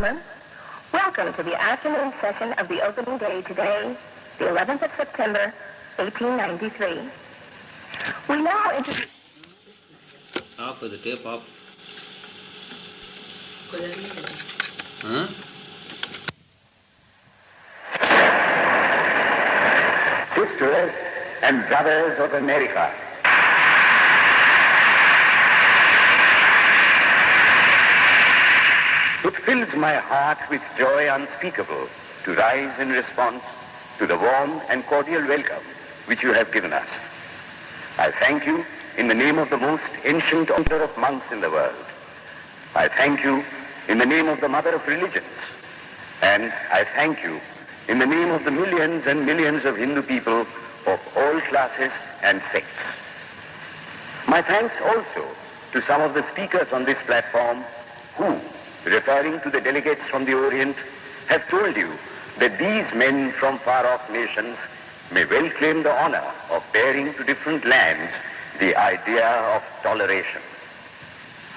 Gentlemen, welcome to the afternoon session of the opening day today, the 11th of September, 1893. We now introduce... Off with the tape off. Sisters and brothers of America, it fills my heart with joy unspeakable to rise in response to the warm and cordial welcome which you have given us. I thank you in the name of the most ancient order of monks in the world. I thank you in the name of the mother of religions. And I thank you in the name of the millions and millions of Hindu people of all classes and sects. My thanks also to some of the speakers on this platform who, referring to the delegates from the Orient, have told you that these men from far-off nations may well claim the honor of bearing to different lands the idea of toleration.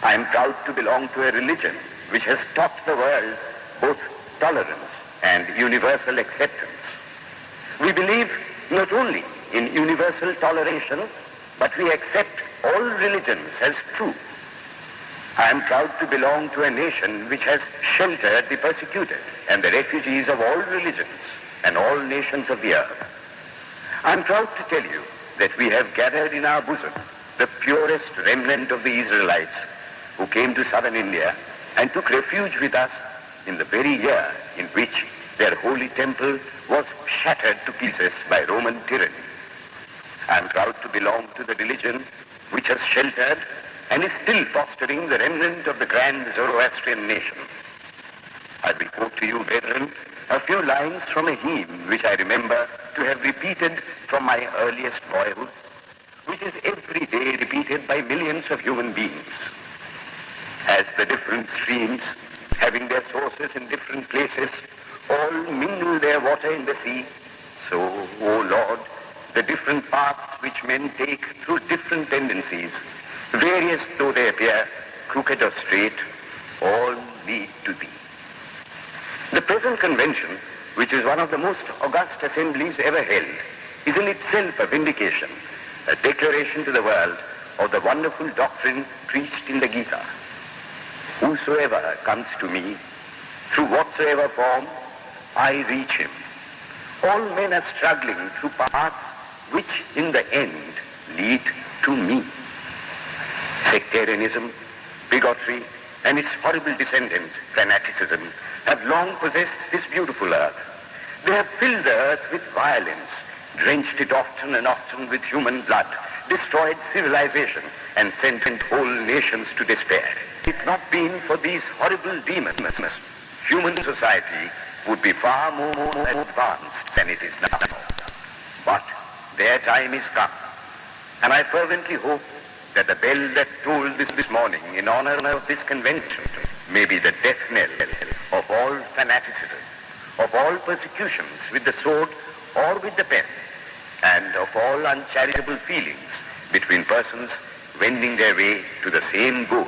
I am proud to belong to a religion which has taught the world both tolerance and universal acceptance. We believe not only in universal toleration, but we accept all religions as true. I am proud to belong to a nation which has sheltered the persecuted and the refugees of all religions and all nations of the earth. I am proud to tell you that we have gathered in our bosom the purest remnant of the Israelites who came to southern India and took refuge with us in the very year in which their holy temple was shattered to pieces by Roman tyranny. I am proud to belong to the religion which has sheltered and is still fostering the remnant of the grand Zoroastrian nation. I will quote to you, brethren, a few lines from a hymn which I remember to have repeated from my earliest boyhood, which is every day repeated by millions of human beings. As the different streams, having their sources in different places, all mingle their water in the sea, so, O Lord, the different paths which men take through different tendencies, various though they appear, crooked or straight, all lead to thee. The present convention, which is one of the most august assemblies ever held, is in itself a vindication, a declaration to the world of the wonderful doctrine preached in the Gita. Whosoever comes to me, through whatsoever form, I reach him. All men are struggling through paths which in the end lead to me. Sectarianism, bigotry, and its horrible descendant, fanaticism, have long possessed this beautiful earth. They have filled the earth with violence, drenched it often and often with human blood, destroyed civilization, and sent whole nations to despair. If it not been for these horrible demons, human society would be far more advanced than it is now. But their time is come, and I fervently hope that the bell that tolled this morning in honor of this convention may be the death knell of all fanaticism, of all persecutions with the sword or with the pen, and of all uncharitable feelings between persons wending their way to the same goal.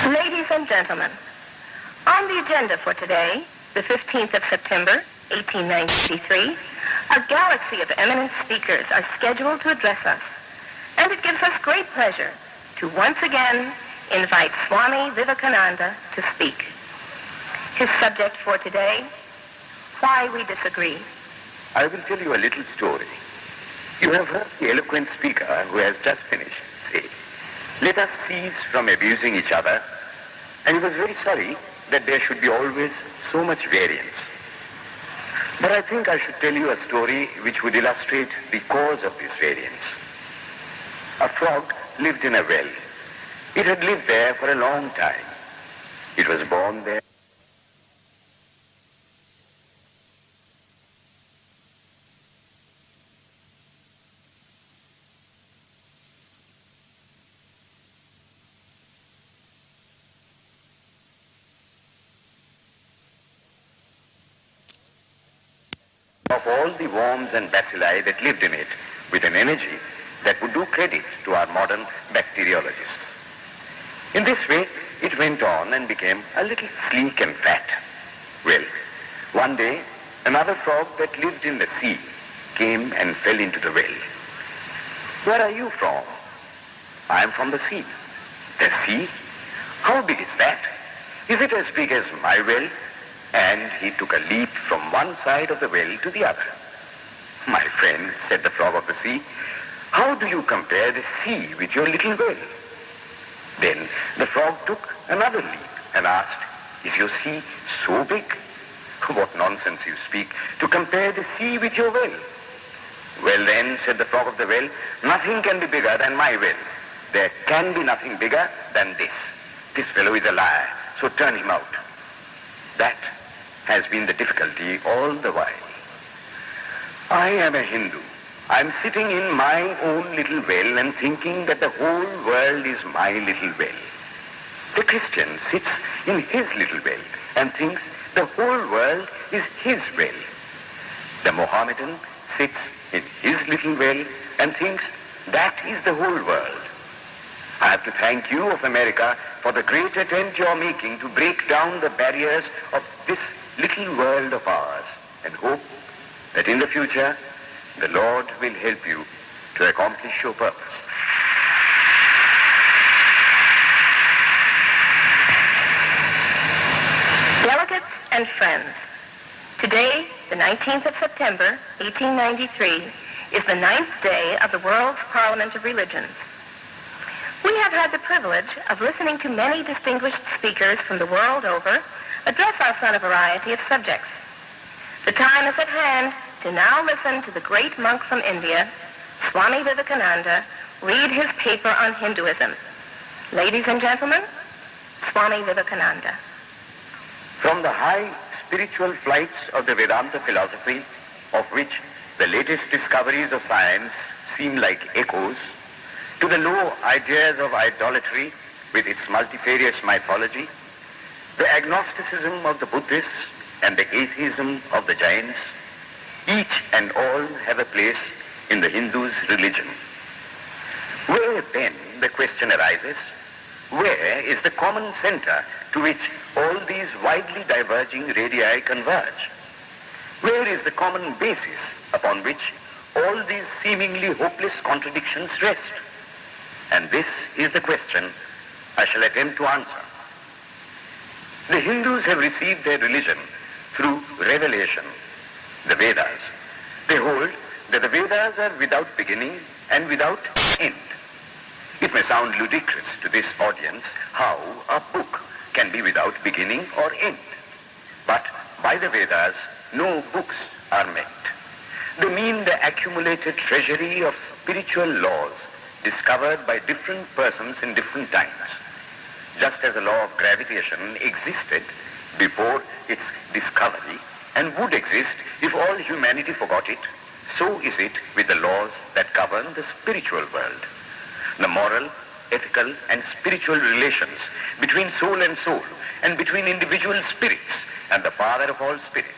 Ladies and gentlemen, on the agenda for today, the 15th of September, 1893, a galaxy of eminent speakers are scheduled to address us, and it gives us great pleasure to once again invite Swami Vivekananda to speak. His subject for today, Why We Disagree. I will tell you a little story. You have heard the eloquent speaker who has just finished say, "Let us cease from abusing each other," and he was very sorry that there should be always so much variance. But I think I should tell you a story which would illustrate the cause of this variance. A frog lived in a well. It had lived there for a long time. It was born there. Of all the worms and bacilli that lived in it, with an energy that would do credit to our modern bacteriologists. In this way, it went on and became a little sleek and fat. Well, one day, another frog that lived in the sea came and fell into the well. Where are you from? I am from the sea. The sea? How big is that? Is it as big as my well? And he took a leap from one side of the well to the other. My friend, said the frog of the sea, how do you compare the sea with your little well? Then the frog took another leap and asked, is your sea so big? What nonsense you speak, to compare the sea with your well. Well then, said the frog of the well, nothing can be bigger than my well. There can be nothing bigger than this. This fellow is a liar, so turn him out. That has been the difficulty all the while. I am a Hindu. I am sitting in my own little well and thinking that the whole world is my little well. The Christian sits in his little well and thinks the whole world is his well. The Mohammedan sits in his little well and thinks that is the whole world. I have to thank you of America for the great attempt you are making to break down the barriers of this little world of ours, and hope that in the future the Lord will help you to accomplish your purpose. Delegates and friends, today, the 19th of September, 1893, is the 9th day of the World's Parliament of Religions. We have had the privilege of listening to many distinguished speakers from the world over address us on a variety of subjects. The time is at hand to now listen to the great monk from India, Swami Vivekananda, read his paper on Hinduism. Ladies and gentlemen, Swami Vivekananda. From the high spiritual flights of the Vedanta philosophy, of which the latest discoveries of science seem like echoes, to the low ideas of idolatry with its multifarious mythology, the agnosticism of the Buddhists and the atheism of the Jains, each and all have a place in the Hindu's religion. Where then, the question arises, where is the common center to which all these widely diverging radii converge? Where is the common basis upon which all these seemingly hopeless contradictions rest? And this is the question I shall attempt to answer. The Hindus have received their religion through revelation, the Vedas. They hold that the Vedas are without beginning and without end. It may sound ludicrous to this audience how a book can be without beginning or end. But by the Vedas, no books are meant. They mean the accumulated treasury of spiritual laws discovered by different persons in different times. Just as the law of gravitation existed before its discovery and would exist if all humanity forgot it, so is it with the laws that govern the spiritual world. The moral, ethical, and spiritual relations between soul and between individual spirits and the Father of all spirits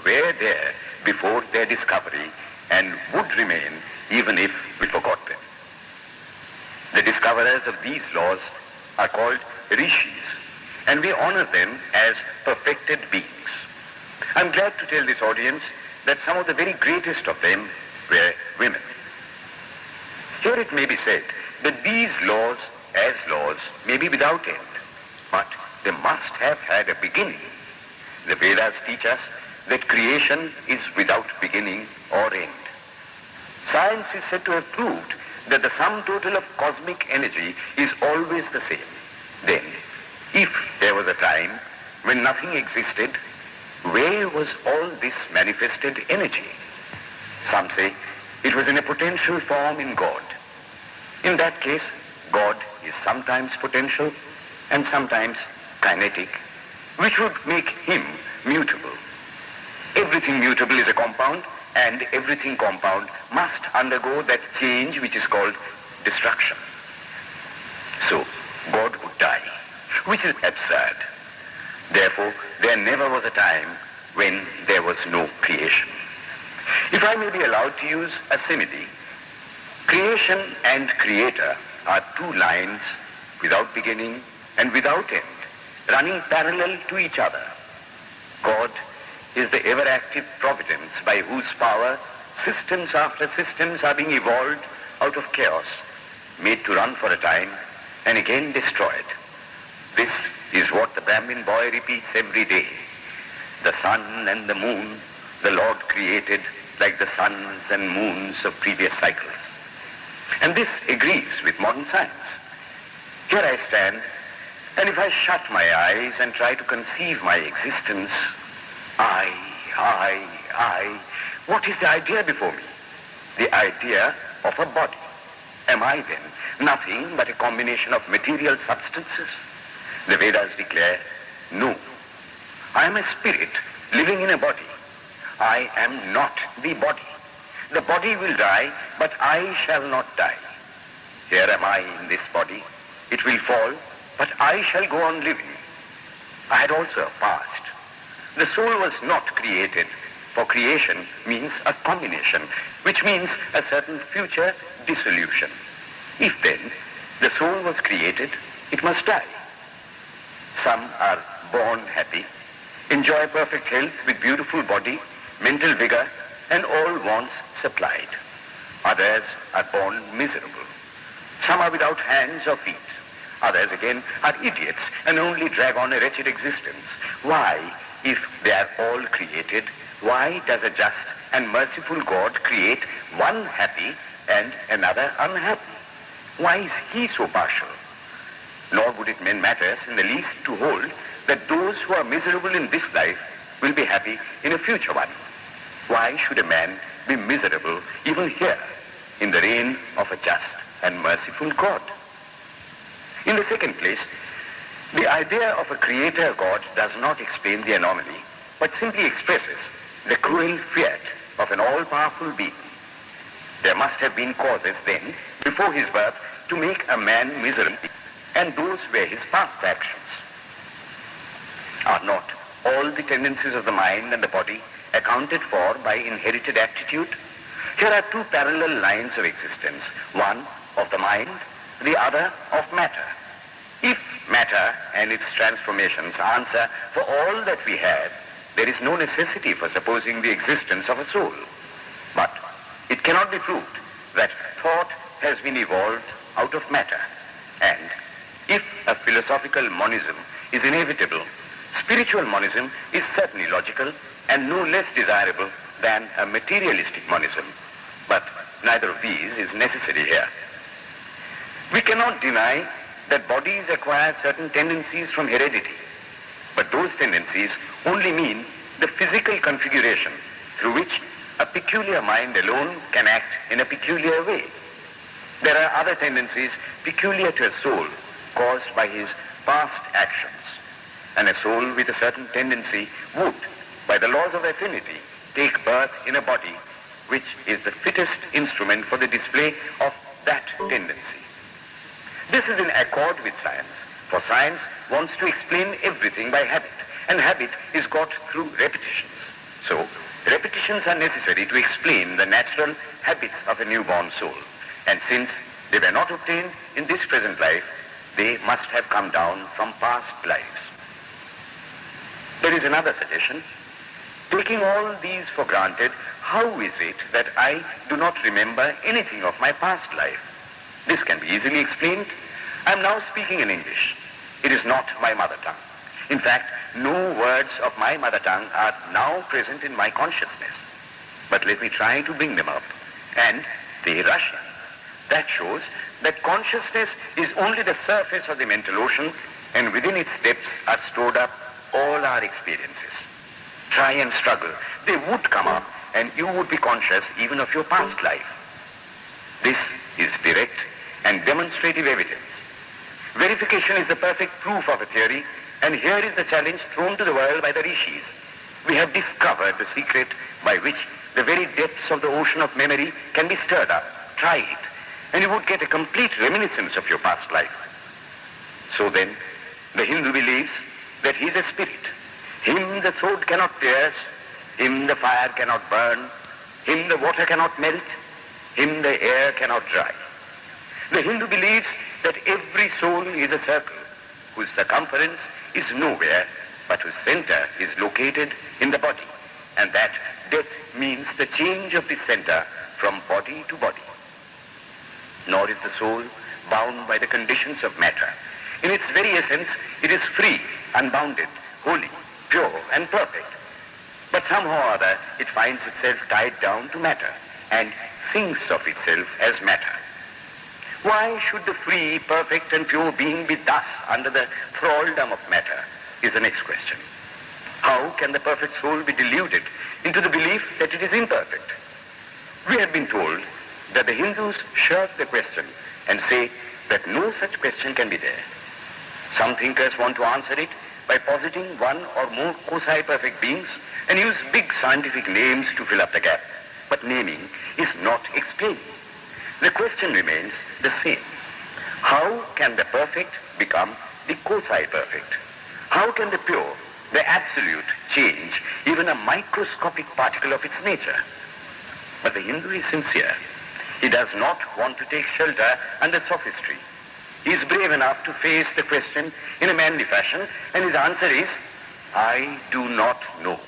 were there before their discovery and would remain even if we forgot them. The discoverers of these laws are called rishis, and we honor them as perfected beings. I'm glad to tell this audience that some of the very greatest of them were women. Here it may be said that these laws, as laws, may be without end, but they must have had a beginning. The Vedas teach us that creation is without beginning or end. Science is said to have proved that the sum total of cosmic energy is always the same. Then, if there was a time when nothing existed, where was all this manifested energy? Some say it was in a potential form in God. In that case, God is sometimes potential and sometimes kinetic, which would make him mutable. Everything mutable is a compound, and everything compound must undergo that change which is called destruction. So, God would die, which is absurd. Therefore, there never was a time when there was no creation. If I may be allowed to use a simile, Creation and creator are two lines without beginning and without end, running parallel to each other. God is the ever-active providence by whose power systems after systems are being evolved out of chaos, made to run for a time and again destroyed. This is what the Brahmin boy repeats every day. The sun and the moon the Lord created like the suns and moons of previous cycles. And this agrees with modern science. Here I stand, and if I shut my eyes and try to conceive my existence, I, what is the idea before me? The idea of a body. Am I then nothing but a combination of material substances? The Vedas declare, no. I am a spirit living in a body. I am not the body. The body will die, but I shall not die. Here am I in this body. It will fall, but I shall go on living. I had also a past. The soul was not created, for creation means a combination, which means a certain future dissolution. If then the soul was created, it must die. Some are born happy, enjoy perfect health with beautiful body, mental vigor, and all wants supplied. Others are born miserable. Some are without hands or feet. Others again are idiots and only drag on a wretched existence. Why, if they are all created, why does a just and merciful God create one happy and another unhappy? Why is he so partial? Nor would it matter in the least to hold that those who are miserable in this life will be happy in a future one. Why should a man be miserable even here in the reign of a just and merciful God? In the second place, the idea of a creator God does not explain the anomaly, but simply expresses the cruel fiat of an all-powerful being. There must have been causes then, before his birth, to make a man miserable, and those were his past actions. Are not all the tendencies of the mind and the body accounted for by inherited aptitude? Here are two parallel lines of existence, one of the mind, the other of matter. If matter and its transformations answer for all that we have, there is no necessity for supposing the existence of a soul. But it cannot be proved that thought has been evolved out of matter. And if a philosophical monism is inevitable, spiritual monism is certainly logical and no less desirable than a materialistic monism. But neither of these is necessary here. We cannot deny that bodies acquire certain tendencies from heredity, but those tendencies only mean the physical configuration through which a peculiar mind alone can act in a peculiar way. There are other tendencies peculiar to a soul caused by his past actions, and a soul with a certain tendency would, by the laws of affinity, take birth in a body which is the fittest instrument for the display of that tendency. This is in accord with science, for science wants to explain everything by habit, and habit is got through repetitions. So, repetitions are necessary to explain the natural habits of a newborn soul, and since they were not obtained in this present life, they must have come down from past lives. There is another suggestion. Taking all these for granted, how is it that I do not remember anything of my past life? This can be easily explained. I am now speaking in English. It is not my mother tongue. In fact, no words of my mother tongue are now present in my consciousness. But let me try to bring them up, and they rush in. That shows that consciousness is only the surface of the mental ocean, and within its depths are stored up all our experiences. Try and struggle. They would come up, and you would be conscious even of your past life. This is direct and demonstrative evidence. Verification is the perfect proof of a theory, and here is the challenge thrown to the world by the rishis. We have discovered the secret by which the very depths of the ocean of memory can be stirred up. Try it, and you would get a complete reminiscence of your past life. So then, the Hindu believes that he is a spirit. Him the sword cannot pierce, him the fire cannot burn, him the water cannot melt. him the air cannot dry. The Hindu believes that every soul is a circle whose circumference is nowhere but whose center is located in the body, and that death means the change of the center from body to body. Nor is the soul bound by the conditions of matter. In its very essence, it is free, unbounded, holy, pure, and perfect. But somehow or other, it finds itself tied down to matter and thinks of itself as matter. Why should the free, perfect, and pure being be thus under the thraldom of matter is the next question. How can the perfect soul be deluded into the belief that it is imperfect? We have been told that the Hindus shirk the question and say that no such question can be there. Some thinkers want to answer it by positing one or more quasi-perfect beings and use big scientific names to fill up the gap. But naming is not explaining. The question remains the same. How can the perfect become the quasi-perfect? How can the pure, the absolute, change even a microscopic particle of its nature? But the Hindu is sincere. He does not want to take shelter under sophistry. He is brave enough to face the question in a manly fashion, and his answer is, I do not know.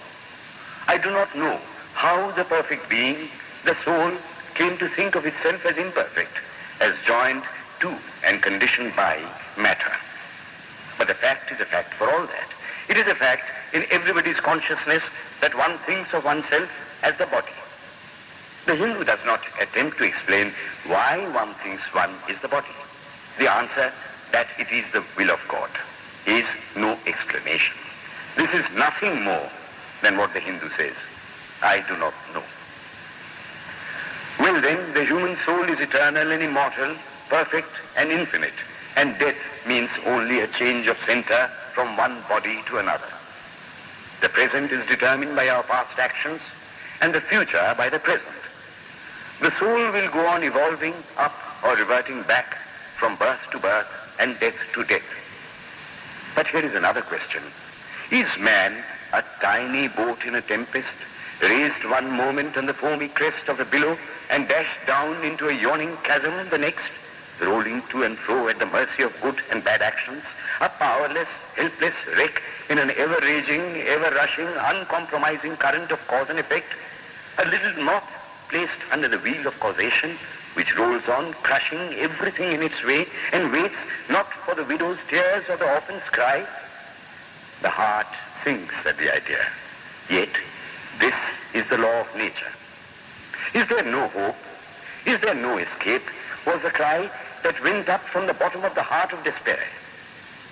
I do not know how the perfect being, the soul, came to think of itself as imperfect, as joined to and conditioned by matter. But the fact is a fact for all that. It is a fact in everybody's consciousness that one thinks of oneself as the body. The Hindu does not attempt to explain why one thinks one is the body. The answer, that it is the will of God, is no explanation. This is nothing more than what the Hindu says. I do not know. Well then, the human soul is eternal and immortal, perfect and infinite, and death means only a change of center from one body to another. The present is determined by our past actions, and the future by the present. The soul will go on evolving up or reverting back from birth to birth and death to death. But here is another question. Is man a tiny boat in a tempest, raised one moment on the foamy crest of a billow and dashed down into a yawning chasm the next, rolling to and fro at the mercy of good and bad actions, a powerless, helpless wreck in an ever-raging, ever-rushing, uncompromising current of cause and effect, a little moth placed under the wheel of causation, which rolls on, crushing everything in its way, and waits not for the widow's tears or the orphan's cry? The heart thinks at the idea. Yet, this is the law of nature. Is there no hope? Is there no escape? Was the cry that went up from the bottom of the heart of despair.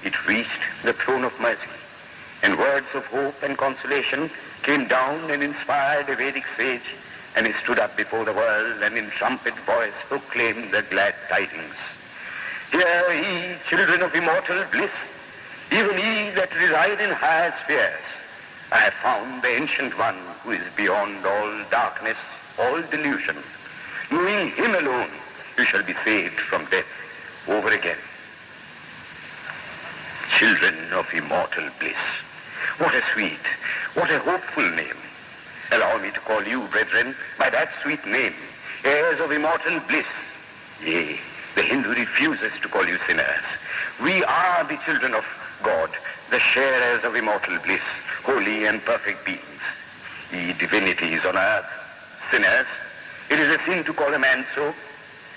It reached the throne of mercy, and words of hope and consolation came down and inspired a Vedic sage, and he stood up before the world and in trumpet voice proclaimed the glad tidings. Hear ye, children of immortal bliss, even ye that reside in higher spheres. I have found the Ancient One who is beyond all darkness, all delusion. Knowing him alone, you shall be saved from death over again. Children of immortal bliss. What a sweet, what a hopeful name. Allow me to call you, brethren, by that sweet name, heirs of immortal bliss. Yea, the Hindu refuses to call you sinners. We are the children of God, the sharers of immortal bliss, holy and perfect beings. Ye divinities on earth, sinners, it is a sin to call a man so.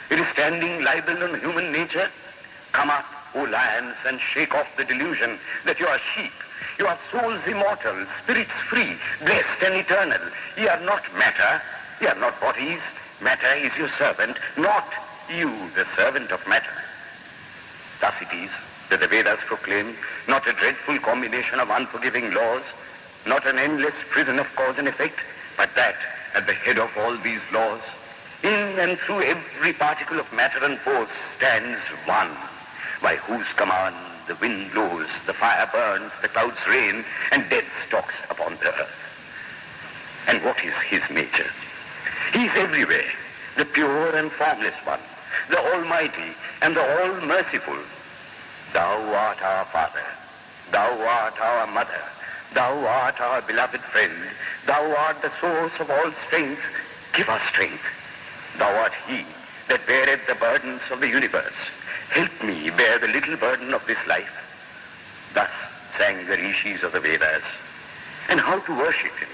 It is standing libel on human nature. Come up, O lions, and shake off the delusion that you are sheep. You are souls immortal, spirits free, blessed and eternal. Ye are not matter, ye are not bodies. Matter is your servant, not you the servant of matter. Thus it is that the Vedas proclaim not a dreadful combination of unforgiving laws, not an endless prison of cause and effect, but that at the head of all these laws, in and through every particle of matter and force, stands one, by whose command the wind blows, the fire burns, the clouds rain, and death stalks upon the earth. And what is his nature? He is everywhere, the pure and formless one, the almighty and the all-merciful. Thou art our Father, thou art our Mother, thou art our beloved friend, thou art the source of all strength. Give us strength. Thou art he that beareth the burdens of the universe. Help me bear the little burden of this life. Thus sang the rishis of the Vedas. And how to worship him?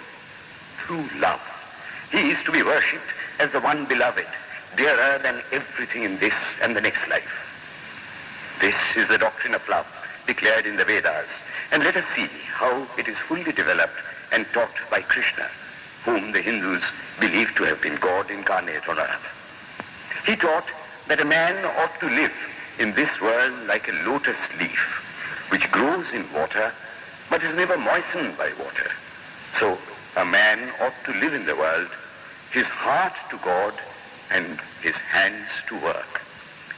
Through love. He is to be worshipped as the one beloved, dearer than everything in this and the next life. This is the doctrine of love declared in the Vedas, and let us see how it is fully developed and taught by Krishna, whom the Hindus believe to have been God incarnate on earth. He taught that a man ought to live in this world like a lotus leaf, which grows in water but is never moistened by water. So a man ought to live in the world, his heart to God and his hands to work.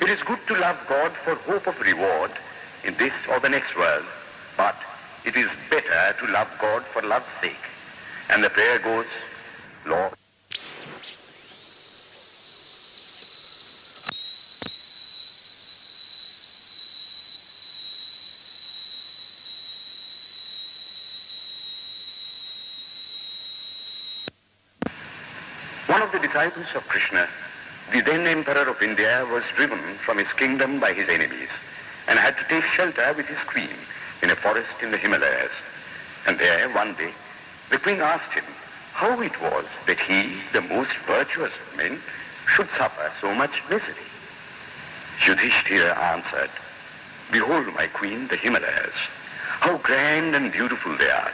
It is good to love God for hope of reward in this or the next world, but it is better to love God for love's sake. And the prayer goes, Lord, one of the disciples of Krishna, the then Emperor of India, was driven from his kingdom by his enemies and had to take shelter with his queen in a forest in the Himalayas. And there, one day, the queen asked him how it was that he, the most virtuous of men, should suffer so much misery. Yudhishthira answered, Behold, my queen, the Himalayas. How grand and beautiful they are.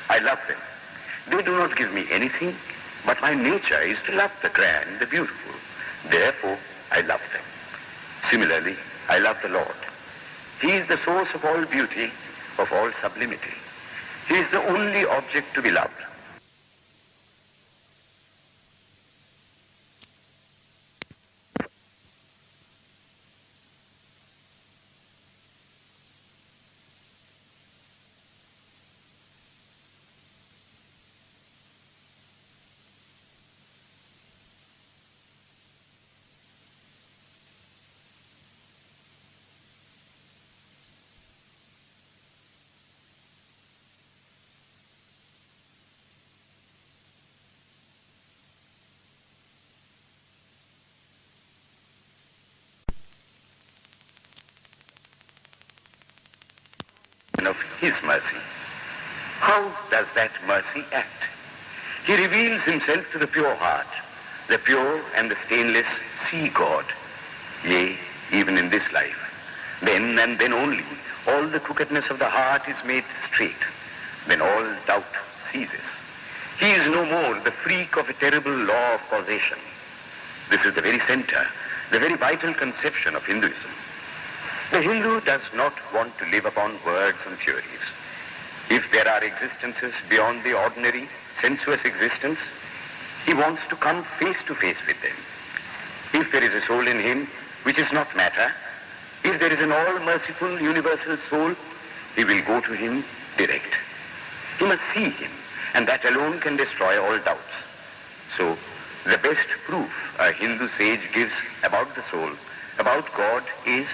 I love them. They do not give me anything, but my nature is to love the grand, the beautiful. Therefore, I love them. Similarly, I love the Lord. He is the source of all beauty, of all sublimity. He is the only object to be loved. Of his mercy. How does that mercy act? He reveals himself to the pure heart. The pure and the stainless see God. Yea, even in this life. Then and then only, all the crookedness of the heart is made straight. Then all doubt ceases. He is no more the freak of a terrible law of causation. This is the very center, the very vital conception of Hinduism. The Hindu does not want to live upon words and theories. If there are existences beyond the ordinary, sensuous existence, he wants to come face to face with them. If there is a soul in him which is not matter, if there is an all-merciful universal soul, he will go to him direct. He must see him, and that alone can destroy all doubts. So, the best proof a Hindu sage gives about the soul, about God, is,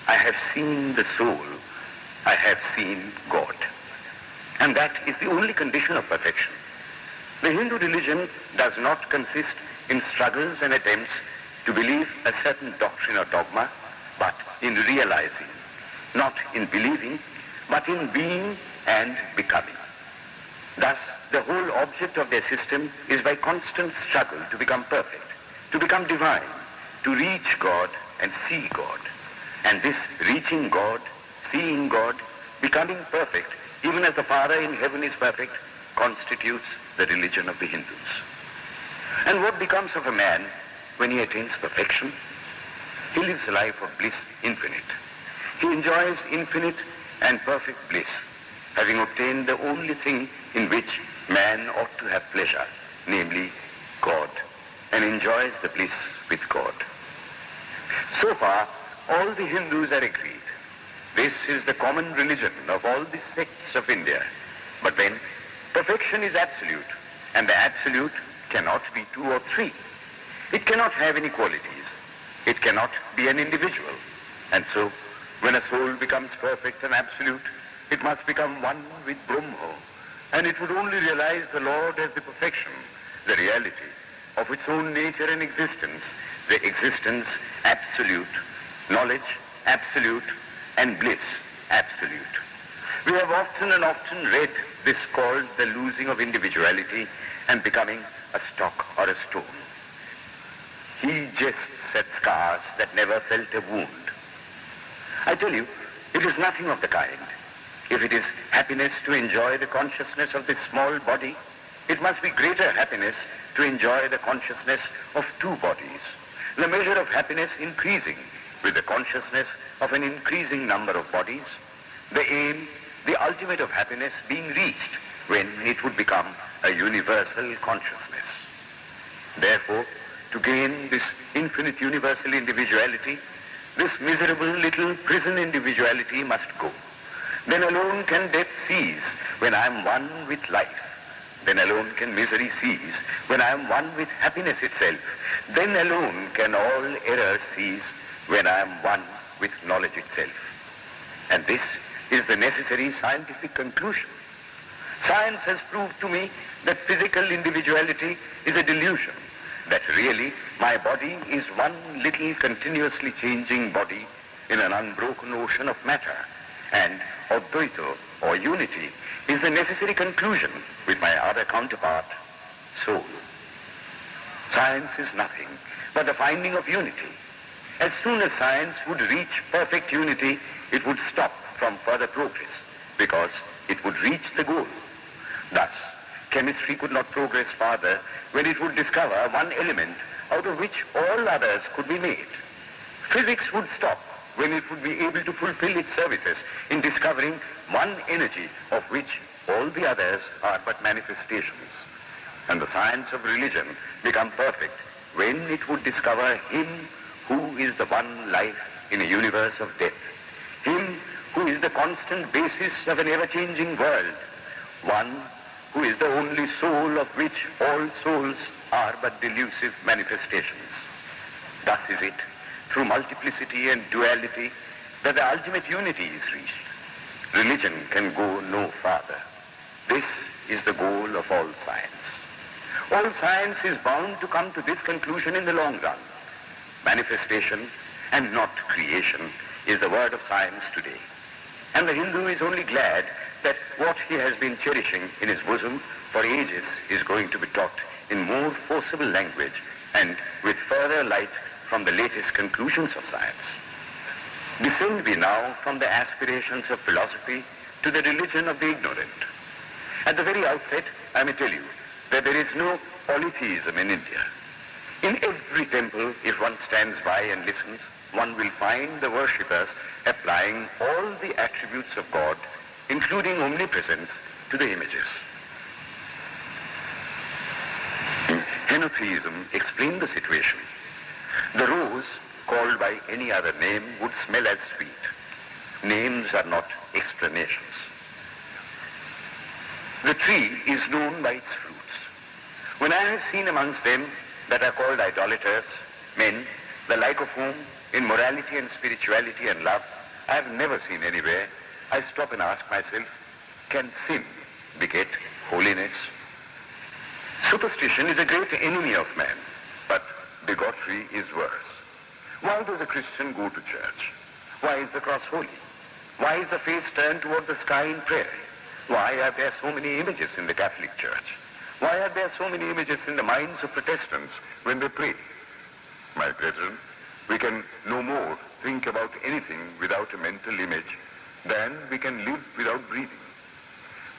I have seen the soul, I have seen God. And that is the only condition of perfection. The Hindu religion does not consist in struggles and attempts to believe a certain doctrine or dogma, but in realizing, not in believing, but in being and becoming. Thus, the whole object of their system is by constant struggle to become perfect, to become divine, to reach God and see God. And this reaching God, seeing God, becoming perfect, even as the Father in heaven is perfect, constitutes the religion of the Hindus. And what becomes of a man when he attains perfection? He lives a life of bliss infinite. He enjoys infinite and perfect bliss, having obtained the only thing in which man ought to have pleasure, namely God, and enjoys the bliss with God. So far, all the Hindus are agreed. This is the common religion of all the sects of India. But then, perfection is absolute, and the absolute cannot be two or three. It cannot have any qualities. It cannot be an individual. And so, when a soul becomes perfect and absolute, it must become one with Brahma, and it would only realize the Lord as the perfection, the reality, of its own nature and existence, the existence absolute, knowledge absolute, and bliss absolute. We have often and often read this called the losing of individuality and becoming a stock or a stone. He jests at scars that never felt a wound. I tell you, it is nothing of the kind. If it is happiness to enjoy the consciousness of this small body, it must be greater happiness to enjoy the consciousness of two bodies, the measure of happiness increasing with the consciousness of an increasing number of bodies, the aim, the ultimate of happiness being reached when it would become a universal consciousness. Therefore, to gain this infinite universal individuality, this miserable little prison individuality must go. Then alone can death cease when I am one with life. Then alone can misery cease when I am one with happiness itself. Then alone can all error cease when I am one with knowledge itself. And this is the necessary scientific conclusion. Science has proved to me that physical individuality is a delusion, that really my body is one little continuously changing body in an unbroken ocean of matter, and Advaita, or unity, is the necessary conclusion with my other counterpart, soul. Science is nothing but the finding of unity. As soon as science would reach perfect unity, it would stop from further progress, because it would reach the goal. Thus, chemistry could not progress farther when it would discover one element out of which all others could be made. Physics would stop when it would be able to fulfill its services in discovering one energy of which all the others are but manifestations. And the science of religion become perfect when it would discover Him who is the one life in a universe of death, Him who is the constant basis of an ever-changing world, one who is the only soul of which all souls are but delusive manifestations. Thus is it, through multiplicity and duality, that the ultimate unity is reached. Religion can go no farther. This is the goal of all science. All science is bound to come to this conclusion in the long run. Manifestation and not creation is the word of science today. And the Hindu is only glad that what he has been cherishing in his bosom for ages is going to be taught in more forcible language and with further light from the latest conclusions of science. Descend we now from the aspirations of philosophy to the religion of the ignorant. At the very outset, I may tell you that there is no polytheism in India. In every temple, if one stands by and listens, one will find the worshippers applying all the attributes of God, including omnipresence, to the images. Henotheism explained the situation. The rose, called by any other name, would smell as sweet. Names are not explanations. The tree is known by its fruits. When I have seen amongst them that are called idolaters, men, the like of whom, in morality and spirituality and love, I have never seen anywhere, I stop and ask myself, can sin beget holiness? Superstition is a great enemy of man, but bigotry is worse. Why does a Christian go to church? Why is the cross holy? Why is the face turned toward the sky in prayer? Why are there so many images in the Catholic Church? Why are there so many images in the minds of Protestants when they pray? My brethren, we can no more think about anything without a mental image than we can live without breathing.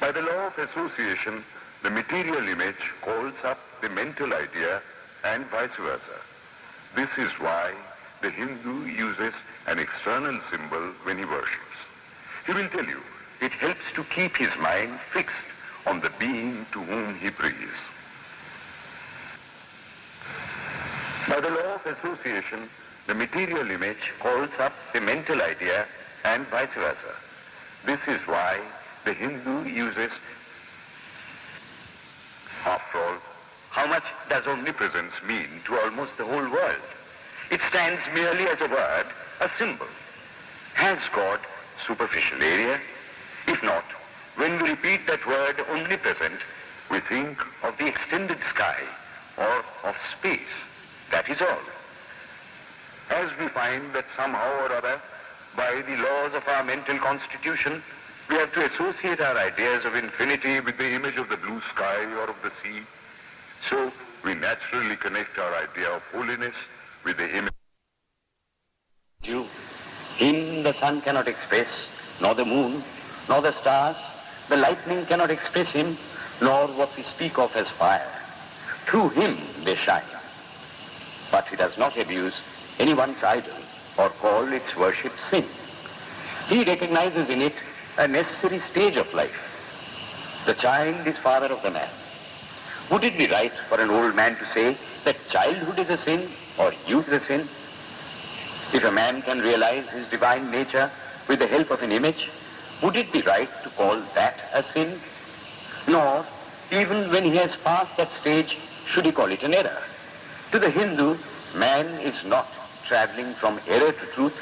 By the law of association, the material image calls up the mental idea and vice versa. This is why the Hindu uses an external symbol when he worships. He will tell you it helps to keep his mind fixed on the being to whom he prays. By the law of association, the material image calls up the mental idea and vice versa. This is why the Hindu uses. After all, how much does omnipresence mean to almost the whole world? It stands merely as a word, a symbol. Has God superficial area? If not, when we repeat that word omnipresent, we think of the extended sky, or of space. That is all. As we find that somehow or other, by the laws of our mental constitution, we have to associate our ideas of infinity with the image of the blue sky or of the sea, so we naturally connect our idea of holiness with the image. Him the sun cannot express, nor the moon, nor the stars. The lightning cannot express him, nor what we speak of as fire. Through him they shine. But he does not abuse anyone's idol or call its worship sin. He recognizes in it a necessary stage of life. The child is father of the man. Would it be right for an old man to say that childhood is a sin or youth is a sin? If a man can realize his divine nature with the help of an image, would it be right to call that a sin? Nor, even when he has passed that stage, should he call it an error. To the Hindu, man is not traveling from error to truth,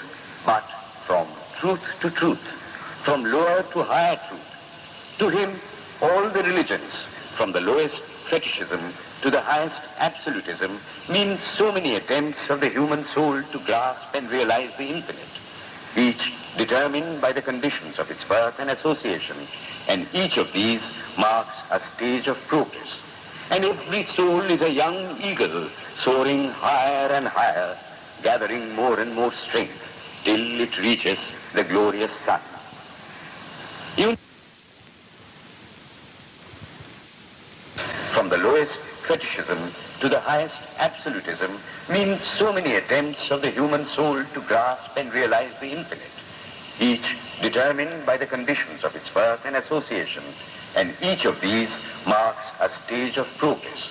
but from truth to truth, from lower to higher truth. To him, all the religions, from the lowest fetishism to the highest absolutism, means so many attempts of the human soul to grasp and realize the infinite, each determined by the conditions of its birth and association, and each of these marks a stage of progress. And every soul is a young eagle soaring higher and higher, gathering more and more strength, till it reaches the glorious sun. From the lowest fetishism to the highest absolutism means so many attempts of the human soul to grasp and realize the infinite, each determined by the conditions of its birth and association, and each of these marks a stage of progress.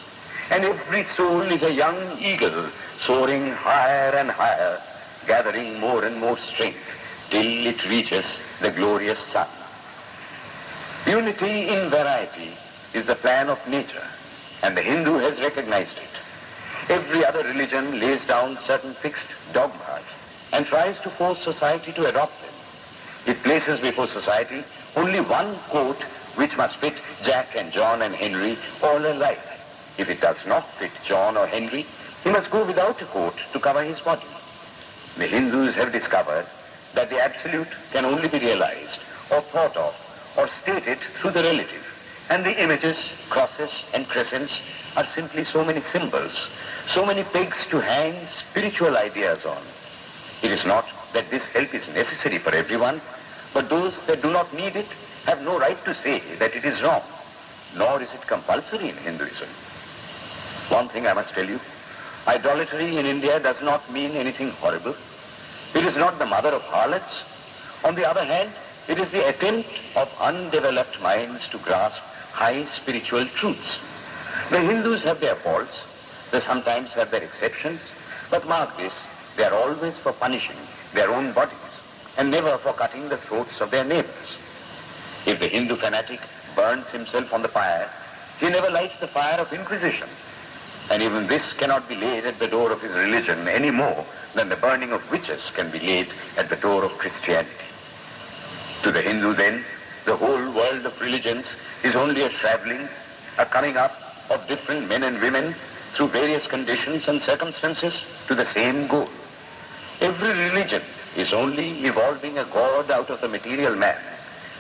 And every soul is a young eagle soaring higher and higher, gathering more and more strength, till it reaches the glorious sun. Unity in variety is the plan of nature, and the Hindu has recognized it. Every other religion lays down certain fixed dogmas and tries to force society to adopt them. It places before society only one coat which must fit Jack and John and Henry all alike. If it does not fit John or Henry, he must go without a coat to cover his body. The Hindus have discovered that the absolute can only be realized or thought of or stated through the relative. And the images, crosses and crescents are simply so many symbols, so many pegs to hang spiritual ideas on. It is not that this help is necessary for everyone, but those that do not need it have no right to say that it is wrong, nor is it compulsory in Hinduism. One thing I must tell you, idolatry in India does not mean anything horrible. It is not the mother of harlots. On the other hand, it is the attempt of undeveloped minds to grasp high spiritual truths. The Hindus have their faults, they sometimes have their exceptions, but mark this, they are always for punishing their own bodies and never for cutting the throats of their neighbors. If the Hindu fanatic burns himself on the fire, he never lights the fire of inquisition, and even this cannot be laid at the door of his religion any more than the burning of witches can be laid at the door of Christianity. To the Hindu then, the whole world of religions is only a traveling, a coming up of different men and women through various conditions and circumstances to the same goal. Every religion is only evolving a God out of the material man,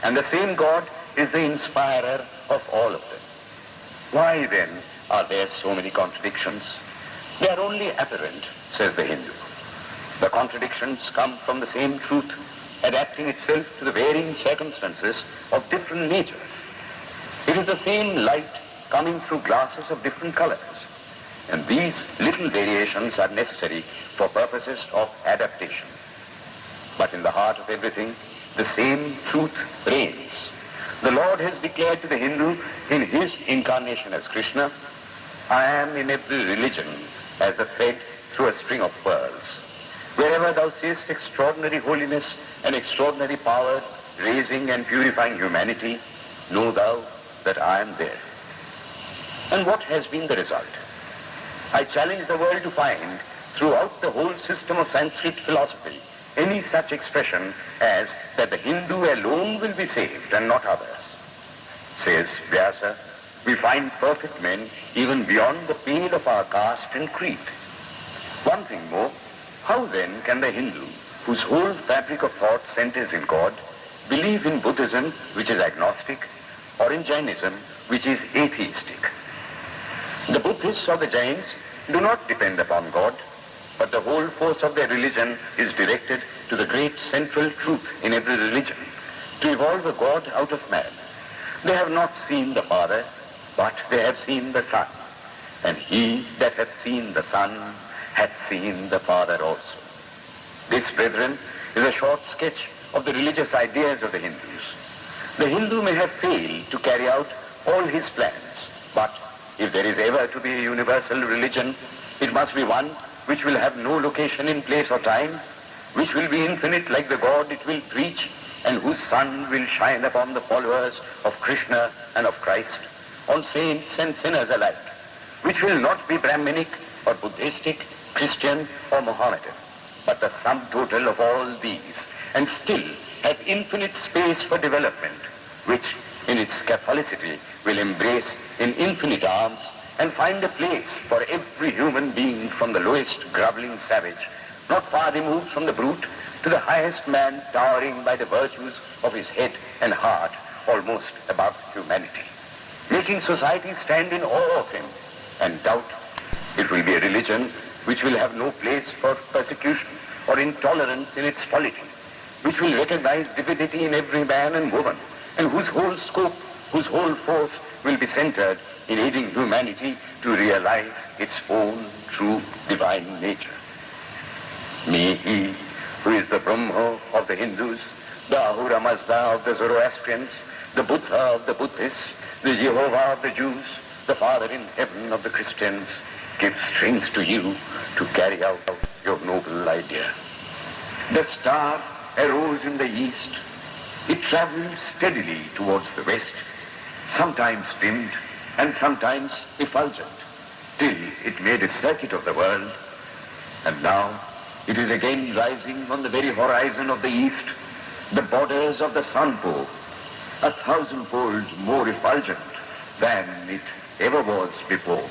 and the same God is the inspirer of all of them. Why then are there so many contradictions? They are only apparent, says the Hindu. The contradictions come from the same truth, adapting itself to the varying circumstances of different natures. It is the same light coming through glasses of different colors, and these little variations are necessary for purposes of adaptation. But in the heart of everything, the same truth reigns. The Lord has declared to the Hindu in his incarnation as Krishna, I am in every religion as a thread through a string of pearls. Wherever thou seest extraordinary holiness and extraordinary power raising and purifying humanity, know thou that I am there. And what has been the result? I challenge the world to find throughout the whole system of Sanskrit philosophy any such expression as that the Hindu alone will be saved and not others. Says Vyasa, we find perfect men even beyond the pale of our caste and creed. One thing more, how then can the Hindu, whose whole fabric of thought centers in God, believe in Buddhism, which is agnostic, or in Jainism, which is atheistic? The Buddhists or the Jains do not depend upon God, but the whole force of their religion is directed to the great central truth in every religion, to evolve a God out of man. They have not seen the Father, but they have seen the Son. And he that hath seen the Son hath seen the Father also. This, brethren, is a short sketch of the religious ideas of the Hindus. The Hindu may have failed to carry out all his plans, but if there is ever to be a universal religion, it must be one which will have no location in place or time, which will be infinite like the God it will preach, and whose sun will shine upon the followers of Krishna and of Christ, on saints and sinners alike, which will not be Brahminic or Buddhistic, Christian or Mohammedan, but the sum total of all these, and still have infinite space for development, which in its Catholicity will embrace in infinite arms and find a place for every human being, from the lowest groveling savage, not far removed from the brute, to the highest man towering by the virtues of his head and heart almost above humanity, making society stand in awe of him. And doubt, it will be a religion which will have no place for persecution or intolerance in its polity, which will recognize divinity in every man and woman, and whose whole scope, whose whole force will be centered in aiding humanity to realize its own true divine nature. May he, who is the Brahma of the Hindus, the Ahura Mazda of the Zoroastrians, the Buddha of the Buddhists, the Jehovah of the Jews, the Father in heaven of the Christians, give strength to you to carry out your noble idea. The star arose in the east. It traveled steadily towards the west, sometimes dimmed and sometimes effulgent, till it made a circuit of the world. And now it is again rising on the very horizon of the east, the borders of the sun pole, 1,000-fold more effulgent than it ever was before.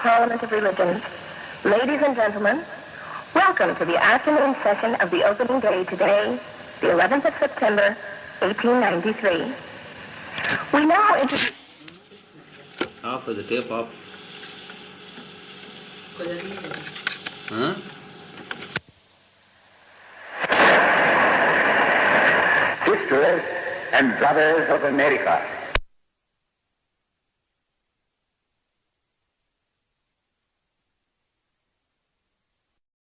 Parliament of Religions. Ladies and gentlemen, welcome to the afternoon session of the opening day today, the 11th of September, 1893. We now introduce... Off with the tape off. Huh? Sisters and brothers of America,